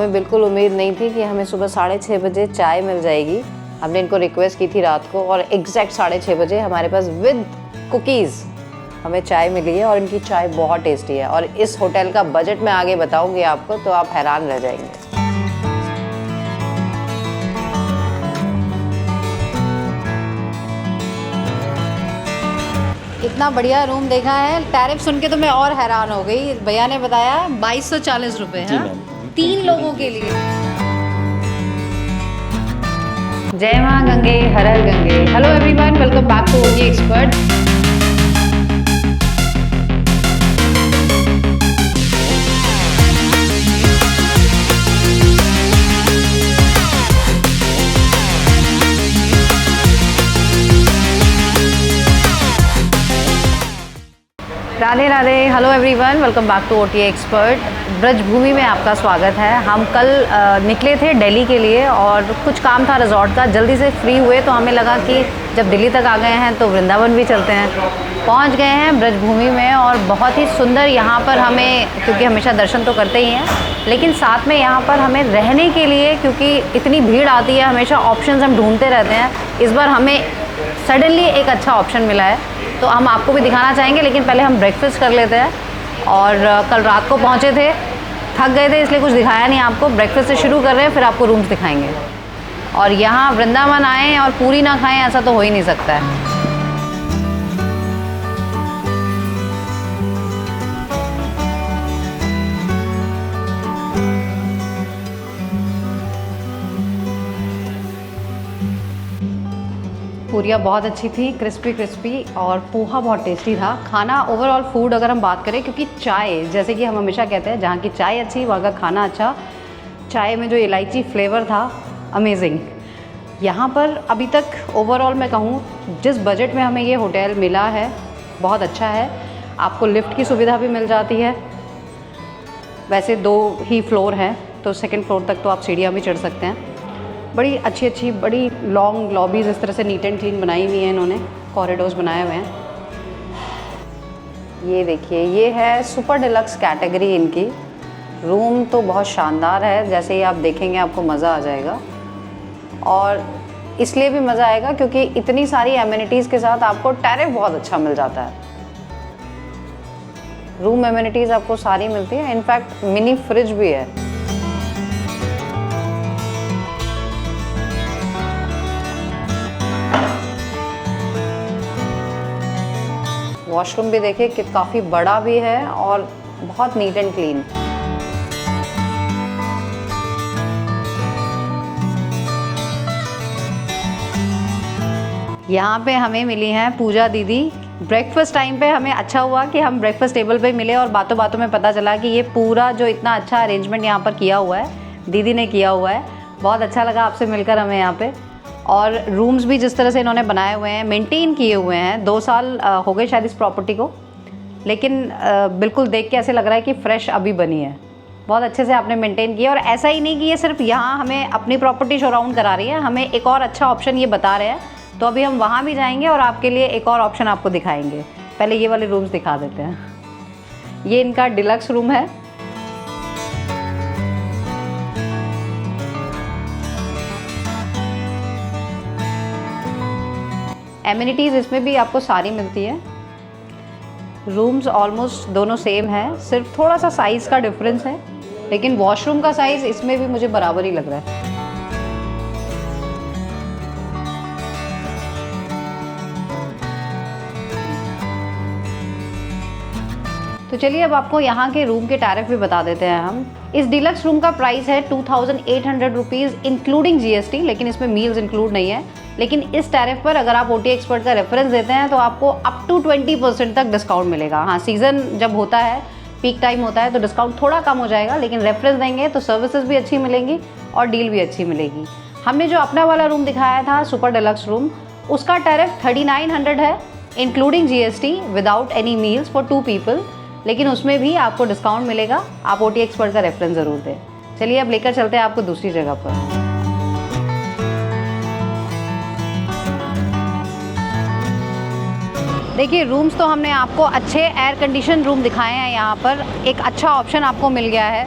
हमें बिल्कुल उम्मीद नहीं थी कि हमें सुबह 6:30 बजे चाय मिल जाएगी। हमने इनको रिक्वेस्ट की थी रात को और एग्जैक्ट 6:30 बजे हमारे पास विद कुकीज़ हमें चाय मिली है और इनकी चाय बहुत टेस्टी है। और इस होटल का बजट मैं आगे बताऊंगी आपको, तो आप हैरान रह जाएंगे। इतना बढ़िया रूम देखा है, टैरिफ सुन के तो मैं और हैरान हो गई। भैया ने बताया 2240 रुपये है 3 लोगों के लिए। जय मां गंगे, हर हर Gange. Hello everyone, welcome back to OT Expert. Radhe Radhe, hello everyone, welcome back to OT Expert. Brajbhoomi में आपका स्वागत है। हम कल निकले थे दिल्ली के लिए और कुछ काम था रिजॉर्ट का, जल्दी से फ्री हुए तो हमें लगा कि जब दिल्ली तक आ गए हैं तो वृंदावन भी चलते हैं। पहुंच गए हैं ब्रजभूमि में और बहुत ही सुंदर यहाँ पर हमें, क्योंकि हमेशा दर्शन तो करते ही हैं, लेकिन साथ में यहाँ पर हमें रहने के लिए, क्योंकि इतनी भीड़ आती है हमेशा ऑप्शंस हम ढूंढते रहते हैं, इस बार हमें सडनली एक अच्छा ऑप्शन मिला है तो हम आपको भी दिखाना चाहेंगे। लेकिन पहले हम ब्रेकफास्ट कर लेते हैं। और कल रात को पहुँचे थे, थक गए थे, इसलिए कुछ दिखाया नहीं आपको। ब्रेकफास्ट से शुरू कर रहे हैं, फिर आपको रूम्स दिखाएंगे। और यहाँ वृंदावन आएँ और पूरी ना खाएं, ऐसा तो हो ही नहीं सकता है। पूरियाँ बहुत अच्छी थी, क्रिस्पी क्रिस्पी, और पोहा बहुत टेस्टी था। खाना ओवरऑल फूड अगर हम बात करें, क्योंकि चाय, जैसे कि हम हमेशा कहते हैं, जहाँ की चाय अच्छी वहाँ का खाना अच्छा। चाय में जो इलायची फ्लेवर था, अमेजिंग। यहाँ पर अभी तक ओवरऑल मैं कहूँ, जिस बजट में हमें ये होटल मिला है बहुत अच्छा है। आपको लिफ्ट की सुविधा भी मिल जाती है। वैसे 2 ही फ्लोर हैं तो सेकेंड फ्लोर तक तो आप सीढ़ियाँ भी चढ़ सकते हैं। बड़ी अच्छी बड़ी लॉन्ग लॉबीज़ इस तरह से नीट एंड क्लीन बनाई हुई हैं इन्होंने, कॉरिडोर्स बनाए हुए हैं। ये देखिए, ये है सुपर डिलक्स कैटेगरी इनकी। रूम तो बहुत शानदार है, जैसे ही आप देखेंगे आपको मज़ा आ जाएगा। और इसलिए भी मज़ा आएगा क्योंकि इतनी सारी एमिनिटीज़ के साथ आपको टैरिफ बहुत अच्छा मिल जाता है। रूम एमिनिटीज़ आपको सारी मिलती है, इनफैक्ट मिनी फ्रिज भी है। वॉशरूम भी देखिए कि काफ़ी बड़ा भी है और बहुत नीट एंड क्लीन। यहाँ पे हमें मिली हैं पूजा दीदी। ब्रेकफास्ट टाइम पे हमें अच्छा हुआ कि हम ब्रेकफास्ट टेबल पे मिले और बातों बातों में पता चला कि ये पूरा जो इतना अच्छा अरेंजमेंट यहाँ पर किया हुआ है, दीदी ने किया हुआ है। बहुत अच्छा लगा आपसे मिलकर हमें यहाँ पे। और रूम्स भी जिस तरह से इन्होंने बनाए हुए हैं, मेंटेन किए हुए हैं। 2 साल हो गए शायद इस प्रॉपर्टी को, लेकिन बिल्कुल देख के ऐसे लग रहा है कि फ़्रेश अभी बनी है। बहुत अच्छे से आपने मेंटेन किया। और ऐसा ही नहीं कि ये सिर्फ यहाँ हमें अपनी प्रॉपर्टी शो राउंड करा रही है, हमें एक और अच्छा ऑप्शन ये बता रहे हैं। तो अभी हम वहाँ भी जाएंगे और आपके लिए एक और ऑप्शन आपको दिखाएंगे। पहले ये वाले रूम्स दिखा देते हैं। ये इनका डिलक्स रूम है। एमिनिटीज़ इसमें भी आपको सारी मिलती है। रूम्स ऑलमोस्ट दोनों सेम है, सिर्फ थोड़ा सा साइज़ का डिफरेंस है, लेकिन वॉशरूम का साइज़ इसमें भी मुझे बराबर ही लग रहा है। तो चलिए अब आपको यहाँ के रूम के टैरिफ भी बता देते हैं हम। इस डिलक्स रूम का प्राइस है 2800 रुपीज़ इंक्लूडिंग जीएसटी, लेकिन इसमें मील्स इंक्लूड नहीं है। लेकिन इस टैरिफ पर अगर आप ओटी एक्सपर्ट का रेफरेंस देते हैं तो आपको अप टू 20% तक डिस्काउंट मिलेगा। हाँ, सीज़न जब होता है, पीक टाइम होता है तो डिस्काउंट थोड़ा कम हो जाएगा, लेकिन रेफरेंस देंगे तो सर्विसेज भी अच्छी मिलेंगी और डील भी अच्छी मिलेगी। हमने जो अपना वाला रूम दिखाया था सुपर डिलक्स रूम, उसका टैरिफ 3900 है including GST, without any meals for 2 people, लेकिन उसमें भी आपको डिस्काउंट मिलेगा। आप ओटी एक्सपर्ट का रेफरेंस ज़रूर दें। चलिए अब लेकर चलते हैं आपको दूसरी जगह पर। देखिए, रूम्स तो हमने आपको अच्छे एयर कंडीशन रूम दिखाए हैं। यहाँ पर एक अच्छा ऑप्शन आपको मिल गया है।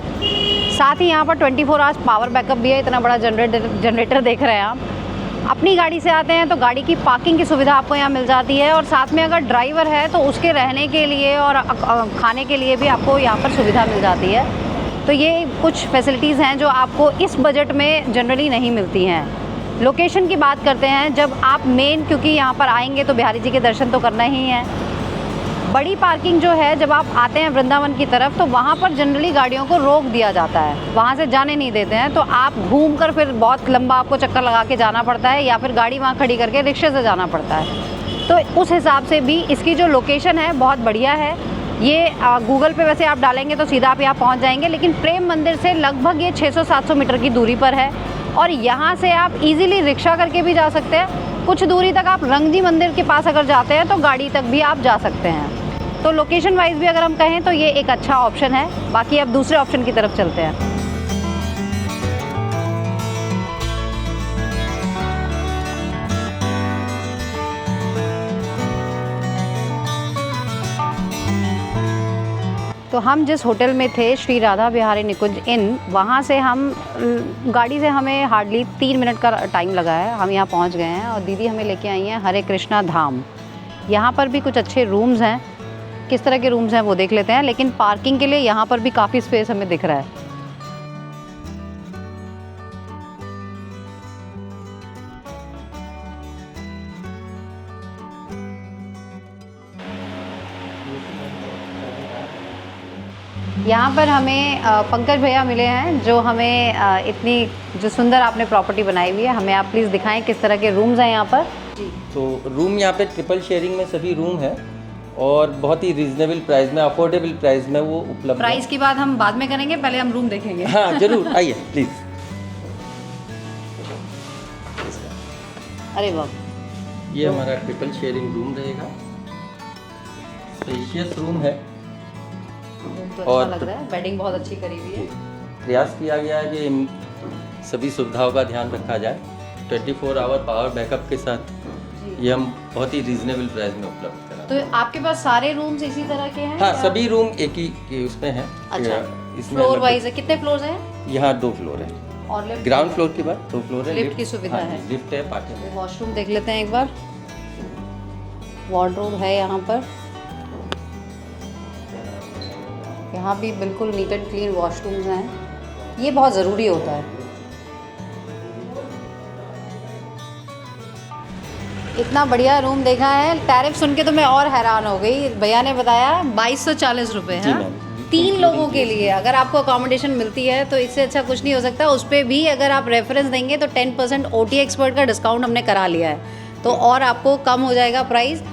साथ ही यहाँ पर 24 आवर्स पावर बैकअप भी है। इतना बड़ा जनरेटर देख रहे हैं आप। अपनी गाड़ी से आते हैं तो गाड़ी की पार्किंग की सुविधा आपको यहाँ मिल जाती है, और साथ में अगर ड्राइवर है तो उसके रहने के लिए और खाने के लिए भी आपको यहाँ पर सुविधा मिल जाती है। तो ये कुछ फैसिलिटीज़ हैं जो आपको इस बजट में जनरली नहीं मिलती हैं। लोकेशन की बात करते हैं, जब आप क्योंकि यहाँ पर आएंगे तो बिहारी जी के दर्शन तो करना ही है। बड़ी पार्किंग जो है, जब आप आते हैं वृंदावन की तरफ तो वहाँ पर जनरली गाड़ियों को रोक दिया जाता है, वहाँ से जाने नहीं देते हैं। तो आप घूम कर फिर बहुत लंबा आपको चक्कर लगा के जाना पड़ता है, या फिर गाड़ी वहाँ खड़ी करके रिक्शे से जाना पड़ता है। तो उस हिसाब से भी इसकी जो लोकेशन है बहुत बढ़िया है। ये गूगल पे वैसे आप डालेंगे तो सीधा आप यहाँ पहुँच जाएंगे, लेकिन प्रेम मंदिर से लगभग ये 600-700 मीटर की दूरी पर है, और यहाँ से आप इजीली रिक्शा करके भी जा सकते हैं। कुछ दूरी तक आप रंगजी मंदिर के पास अगर जाते हैं तो गाड़ी तक भी आप जा सकते हैं। तो लोकेशन वाइज भी अगर हम कहें तो ये एक अच्छा ऑप्शन है। बाकी अब दूसरे ऑप्शन की तरफ चलते हैं। तो हम जिस होटल में थे, श्री राधा बिहारी निकुंज इन, वहाँ से हम गाड़ी से हमें हार्डली 3 मिनट का टाइम लगा है। हम यहाँ पहुँच गए हैं, और दीदी हमें लेके आई हैं हरे कृष्णा धाम। यहाँ पर भी कुछ अच्छे रूम्स हैं। किस तरह के रूम्स हैं वो देख लेते हैं, लेकिन पार्किंग के लिए यहाँ पर भी काफ़ी स्पेस हमें दिख रहा है। यहाँ पर हमें पंकज भैया मिले हैं, जो हमें इतनी जो सुंदर आपने प्रॉपर्टी बनाई हुई है, हमें आप प्लीज़ दिखाएं किस तरह के रूम्स हैं यहाँ पर। जी, तो रूम यहाँ पे ट्रिपल शेयरिंग में सभी रूम है, और बहुत ही रीजनेबल प्राइस में, अफोर्डेबल प्राइस में वो उपलब्ध है। प्राइस की बात हम बाद में करेंगे, पहले हम रूम देखेंगे। हाँ जरूर, आइए प्लीज़। अरे वाह, ये हमारा ट्रिपल शेयरिंग रूम रहेगा। स्पेशियस रूम है, तो अच्छा लग रहा है। बेडिंग बहुत अच्छी करी हुई है। प्रयास किया गया है कि सभी सुविधाओं का ध्यान रखा जाए। 24 आवर पावर बैकअप के साथ ये हम बहुत ही रीजनेबल प्राइस में उपलब्ध कराते हैं। तो आपके पास सारे रूम्स इसी तरह के हैं? हाँ, सभी रूम एक ही के उसमें हैं। अच्छा, इसमें फ्लोर वाइज है? कितने फ्लोर्स हैं? यहाँ 2 फ्लोर है, और लिफ्ट? ग्राउंड फ्लोर के बाद 2 फ्लोर है। लिफ्ट की सुविधा है? लिफ्ट है, पार्किंग है। वॉशरूम देख लेते हैं एक बार। वार्डरोब है यहाँ पर। यहाँ भी बिल्कुल नीट एंड क्लीन वॉशरूम्स हैं। ये बहुत ज़रूरी होता है। इतना बढ़िया रूम देखा है। टैरिफ सुन के तो मैं और हैरान हो गई। भैया ने बताया 2240 रुपये है 3 लोगों के लिए। अगर आपको अकोमोडेशन मिलती है तो इससे अच्छा कुछ नहीं हो सकता। उस पर भी अगर आप रेफरेंस देंगे तो 10% OT एक्सपर्ट का डिस्काउंट हमने करा लिया है, तो और आपको कम हो जाएगा प्राइस।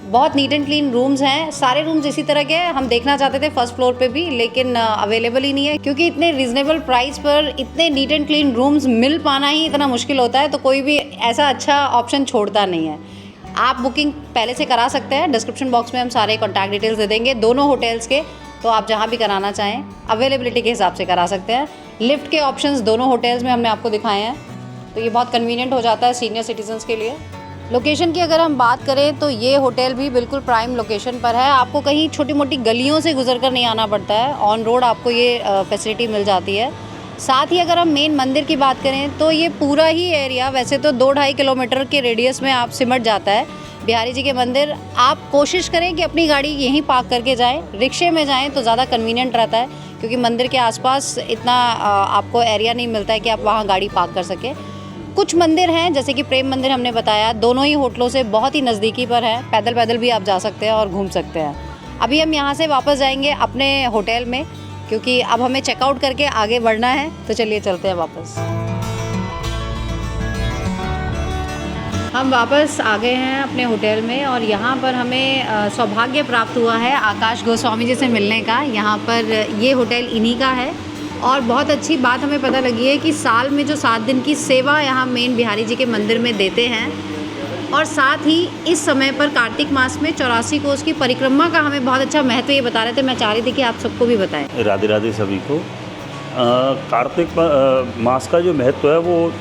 बहुत नीट एंड क्लीन रूम्स हैं। सारे रूम्स इसी तरह के हैं। हम देखना चाहते थे फर्स्ट फ्लोर पे भी, लेकिन अवेलेबल ही नहीं है, क्योंकि इतने रीजनेबल प्राइस पर इतने नीट एंड क्लीन रूम्स मिल पाना ही इतना मुश्किल होता है। तो कोई भी ऐसा अच्छा ऑप्शन छोड़ता नहीं है। आप बुकिंग पहले से करा सकते हैं। डिस्क्रिप्शन बॉक्स में हम सारे कॉन्टैक्ट डिटेल्स दे देंगे दोनों होटल्स के, तो आप जहाँ भी कराना चाहें अवेलेबिलिटी के हिसाब से करा सकते हैं। लिफ्ट के ऑप्शंस दोनों होटल्स में हमने आपको दिखाए हैं, तो ये बहुत कन्वीनियंट हो जाता है सीनियर सिटीजन्स के लिए। लोकेशन की अगर हम बात करें तो ये होटल भी बिल्कुल प्राइम लोकेशन पर है। आपको कहीं छोटी मोटी गलियों से गुजर कर नहीं आना पड़ता है, ऑन रोड आपको ये फैसिलिटी मिल जाती है। साथ ही अगर हम मेन मंदिर की बात करें तो ये पूरा ही एरिया वैसे तो 2-2.5 किलोमीटर के रेडियस में आप सिमट जाता है बिहारी जी के मंदिर। आप कोशिश करें कि अपनी गाड़ी यहीं पार्क करके जाएं, रिक्शे में जाएं तो ज़्यादा कन्वीनियंट रहता है, क्योंकि मंदिर के आसपास इतना आपको एरिया नहीं मिलता है कि आप वहाँ गाड़ी पार्क कर सकें। कुछ मंदिर हैं जैसे कि प्रेम मंदिर हमने बताया, दोनों ही होटलों से बहुत ही नज़दीकी पर है। पैदल पैदल भी आप जा सकते हैं और घूम सकते हैं। अभी हम यहाँ से वापस जाएंगे अपने होटल में, क्योंकि अब हमें चेकआउट करके आगे बढ़ना है। तो चलिए चलते हैं वापस। हम वापस आ गए हैं अपने होटल में, और यहाँ पर हमें सौभाग्य प्राप्त हुआ है आकाश गोस्वामी जी से मिलने का। यहाँ पर ये होटल इन्हीं का है, और बहुत अच्छी बात हमें पता लगी है कि साल में जो 7 दिन की सेवा यहाँ मेन बिहारी जी के मंदिर में देते हैं, और साथ ही इस समय पर कार्तिक मास में 84 कोस की परिक्रमा का हमें बहुत अच्छा महत्व ये बता रहे थे। मैं चाह रही थी कि आप सबको भी बताएं। राधे राधे सभी को। कार्तिक मास का जो महत्व है वो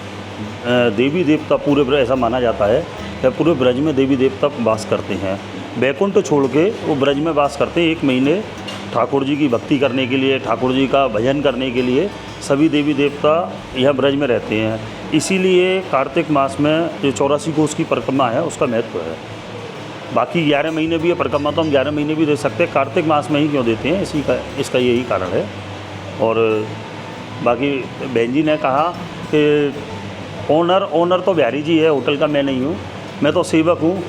देवी देवता पूरे ऐसा माना जाता है कि पूरे ब्रज में देवी देवता वास करते हैं, बैकुंठ छोड़ के वो ब्रज में वास करते हैं। 1 महीने ठाकुर जी की भक्ति करने के लिए, ठाकुर जी का भजन करने के लिए सभी देवी देवता यह ब्रज में रहते हैं। इसीलिए कार्तिक मास में जो 84 कोस की परिक्रमा है उसका महत्व है। बाकी 11 महीने भी है परिक्रमा, तो हम 11 महीने भी दे सकते हैं, कार्तिक मास में ही क्यों देते हैं, इसका यही कारण है। और बाकी बहन जी ने कहा कि ओनर तो बिहारी जी है, होटल का मैं नहीं हूँ, मैं तो सेवक हूँ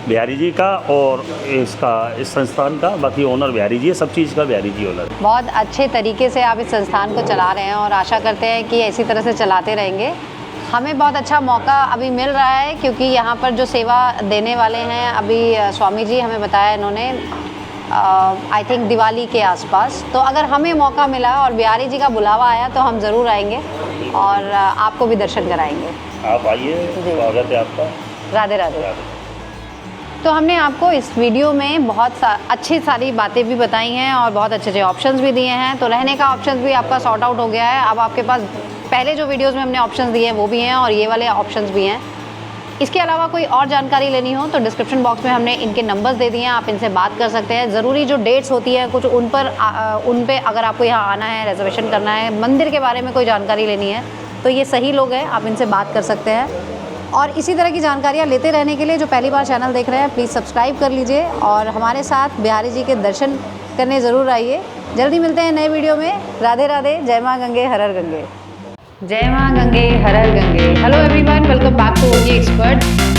बिहारी जी का और इस संस्थान का। बाकी ओनर बिहारी जी है, सब चीज़ का बिहारी जी ओनर। बहुत अच्छे तरीके से आप इस संस्थान को चला रहे हैं और आशा करते हैं कि इसी तरह से चलाते रहेंगे। हमें बहुत अच्छा मौका अभी मिल रहा है क्योंकि यहाँ पर जो सेवा देने वाले हैं अभी स्वामी जी हमें बताया इन्होंने आई थिंक दिवाली के आसपास। तो अगर हमें मौका मिला और बिहारी जी का बुलावा आया तो हम ज़रूर आएंगे और आपको भी दर्शन कराएंगे। आप आइए, स्वागत है आपका। राधे राधे। तो हमने आपको इस वीडियो में बहुत अच्छी सारी बातें भी बताई हैं और बहुत अच्छे अच्छे ऑप्शंस भी दिए हैं। तो रहने का ऑप्शन भी आपका सॉर्ट आउट हो गया है। अब आपके पास पहले जो वीडियोस में हमने ऑप्शंस दिए हैं वो भी हैं और ये वाले ऑप्शंस भी हैं। इसके अलावा कोई और जानकारी लेनी हो तो डिस्क्रिप्शन बॉक्स में हमने इनके नंबर्स दे दिए हैं, आप इनसे बात कर सकते हैं। ज़रूरी जो डेट्स होती है कुछ उन पे अगर आपको यहाँ आना है, रिजर्वेशन करना है, मंदिर के बारे में कोई जानकारी लेनी है तो ये सही लोग हैं, आप इनसे बात कर सकते हैं। और इसी तरह की जानकारियाँ लेते रहने के लिए जो पहली बार चैनल देख रहे हैं प्लीज़ सब्सक्राइब कर लीजिए और हमारे साथ बिहारी जी के दर्शन करने ज़रूर आइए। जल्दी मिलते हैं नए वीडियो में। राधे राधे। जय माँ गंगे हर हर गंगे। जय माँ गंगे हर हर Gange. Hello everyone, welcome back to OT expert.